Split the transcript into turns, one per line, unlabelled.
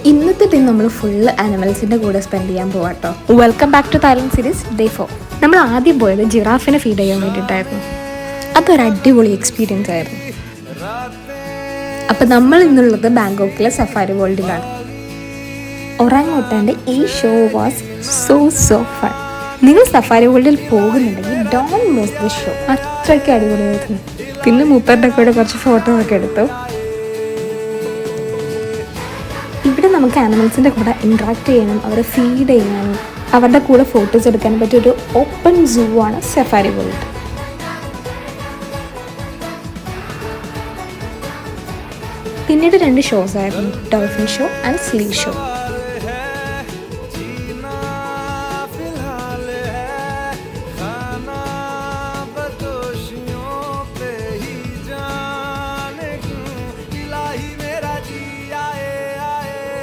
ഇന്നത്തെ ടൈം നമ്മൾ ഫുള്ള് ആനിമൽസിൻ്റെ കൂടെ സ്പെൻഡ് ചെയ്യാൻ പോവാട്ടോ. Welcome back to Thailand series day 4. നമ്മൾ ആദ്യം പോയത് ജിറാഫിനെ ഫീഡ് ചെയ്യാൻ വേണ്ടിയിട്ടായിരുന്നു. അതൊരു അടിപൊളി എക്സ്പീരിയൻസ് ആയിരുന്നു. അപ്പം നമ്മൾ ഇന്നുള്ളത് ബാങ്കോക്കിലെ സഫാരി വേൾഡിലാണ്. ഒറാങ്ങോട്ടാൻ്റെ ഈ ഷോ വാസ് സോ ഫൺ. നിങ്ങൾ സഫാരി വേൾഡിൽ പോകുന്നുണ്ടെങ്കിൽ ഡോണ്ട് മിസ് ദി ഷോ. അത്രയ്ക്ക് അടിപൊളിയായിരുന്നു. പിന്നെ മൂപ്പരുടെ കൂടെ കുറച്ച് ഫോട്ടോ ഒക്കെ എടുത്തു. ഇവിടെ നമുക്ക് ആനിമൽസിൻ്റെ കൂടെ ഇൻട്രാക്ട് ചെയ്യാനും അവരെ ഫീഡ് ചെയ്യാനും അവരുടെ കൂടെ ഫോട്ടോസ് എടുക്കാനും പറ്റിയൊരു ഓപ്പൺ സൂ ആണ് സഫാരി വേൾഡ്. പിന്നീട് 2 ഷോസ് ആയിരുന്നു, dolphin show and sleigh show.